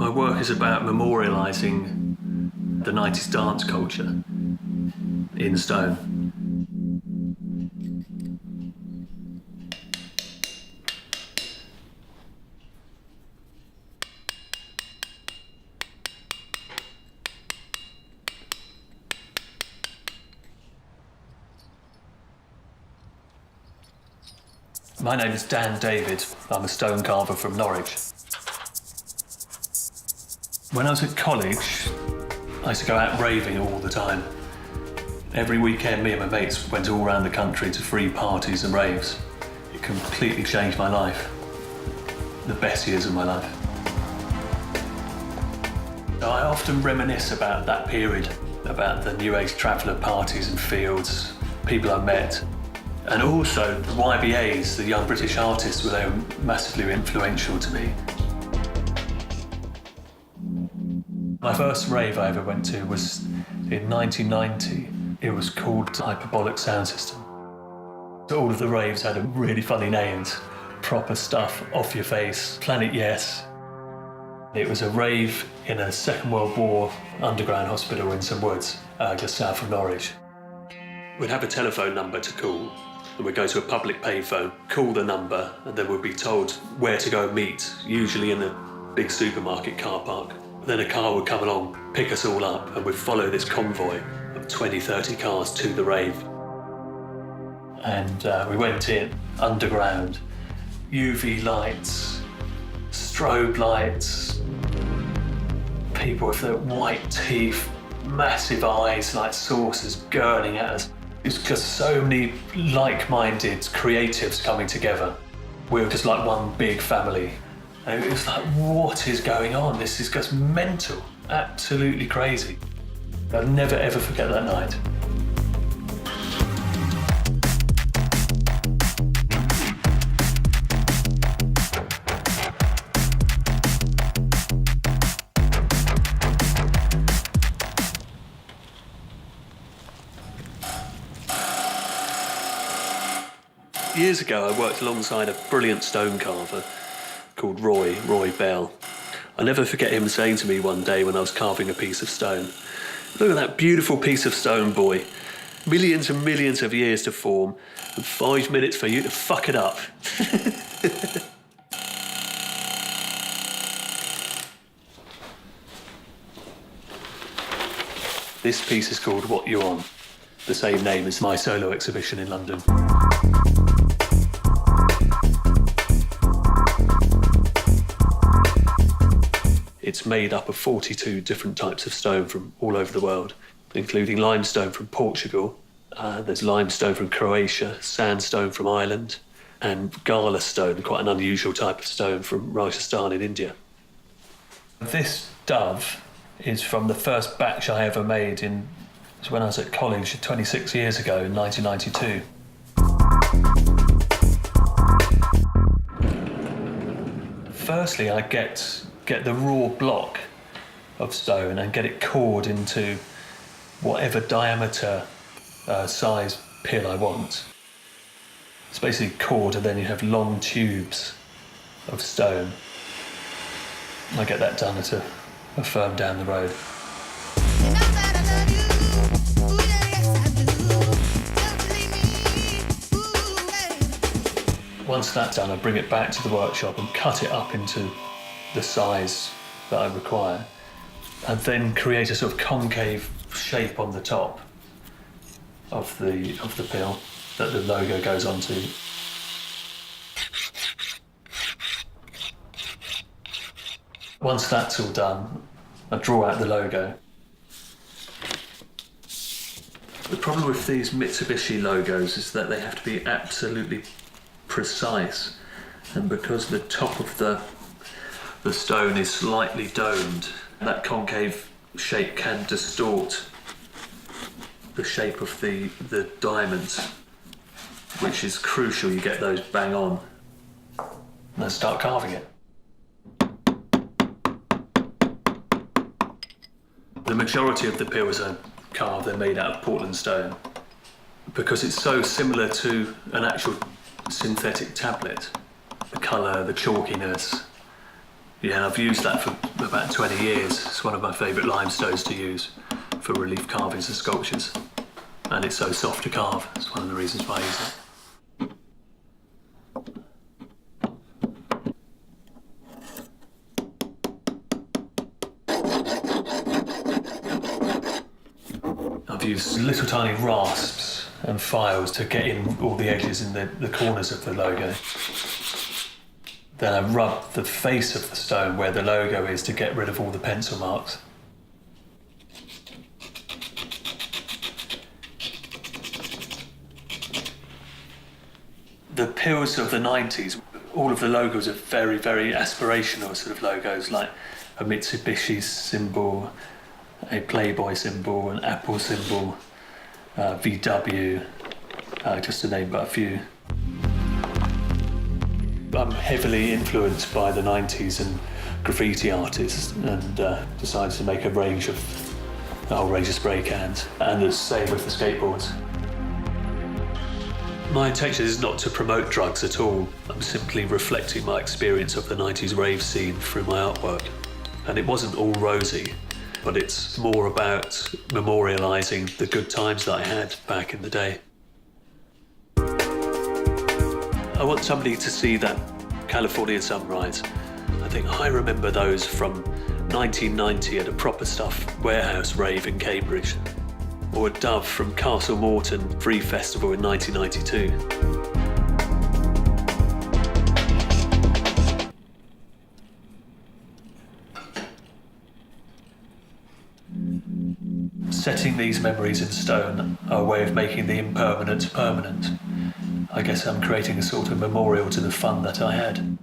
My work is about memorialising the 90s dance culture in stone. My name is Dan David. I'm a stone carver from Norwich. When I was at college, I used to go out raving all the time. Every weekend, me and my mates went all around the country to free parties and raves. It completely changed my life. The best years of my life. I often reminisce about that period, about the New Age traveller parties and fields, people I met. And also the YBAs, the Young British Artists, they were massively influential to me. My first rave I ever went to was in 1990. It was called Hyperbolic Sound System. All of the raves had really funny names. Proper Stuff, Off Your Face, Planet Yes. It was a rave in a Second World War underground hospital in some woods, just south of Norwich. We'd have a telephone number to call, and we'd go to a public payphone, call the number, and then we'd be told where to go meet, usually in a big supermarket car park. Then a car would come along, pick us all up, and we'd follow this convoy of 20, 30 cars to the rave. And we went in, underground, UV lights, strobe lights, people with their white teeth, massive eyes like saucers gurning at us. It's just so many like-minded creatives coming together. We were just like one big family. And it was like, what is going on? This is just mental, absolutely crazy. I'll never ever forget that night. Years ago, I worked alongside a brilliant stone carver called Roy Bell. I'll never forget him saying to me one day when I was carving a piece of stone, "Look at that beautiful piece of stone, boy. Millions and millions of years to form, and 5 minutes for you to fuck it up." This piece is called What You On, the same name as my solo exhibition in London. It's made up of 42 different types of stone from all over the world, including limestone from Portugal, there's limestone from Croatia, sandstone from Ireland, and gala stone, quite an unusual type of stone from Rajasthan in India. This dove is from the first batch I ever made when I was at college 26 years ago in 1992. Firstly, I get the raw block of stone and get it cored into whatever diameter size pill I want. It's basically cored, and then you have long tubes of stone. I get that done at a firm down the road. Once that's done, I bring it back to the workshop and cut it up into the size that I require, and then create a sort of concave shape on the top of the pill that the logo goes onto. Once that's all done, I draw out the logo. The problem with these Mitsubishi logos is that they have to be absolutely precise, and because the top of the stone is slightly domed, that concave shape can distort the shape of the diamonds, which is crucial you get those bang on. And then start carving it. The majority of the pills I carve, they're made out of Portland stone because it's so similar to an actual synthetic tablet. The colour, the chalkiness, Yeah, I've used that for about 20 years. It's one of my favourite limestones to use for relief carvings and sculptures. And it's so soft to carve. It's one of the reasons why I use it. I've used little tiny rasps and files to get in all the edges in the corners of the logo. Then I rub the face of the stone where the logo is to get rid of all the pencil marks. The pills of the 90s, all of the logos are very, very aspirational sort of logos, like a Mitsubishi symbol, a Playboy symbol, an Apple symbol, VW, just to name but a few. I'm heavily influenced by the 90s and graffiti artists, and decided to make a whole range of spray cans, and the same with the skateboards. My intention is not to promote drugs at all. I'm simply reflecting my experience of the 90s rave scene through my artwork. And it wasn't all rosy, but it's more about memorialising the good times that I had back in the day. I want somebody to see that Californian sunrise. I think I remember those from 1990 at a proper stuff warehouse rave in Cambridge, or a dove from Castle Morton Free Festival in 1992. Setting these memories in stone are a way of making the impermanent permanent. I guess I'm creating a sort of memorial to the fun that I had.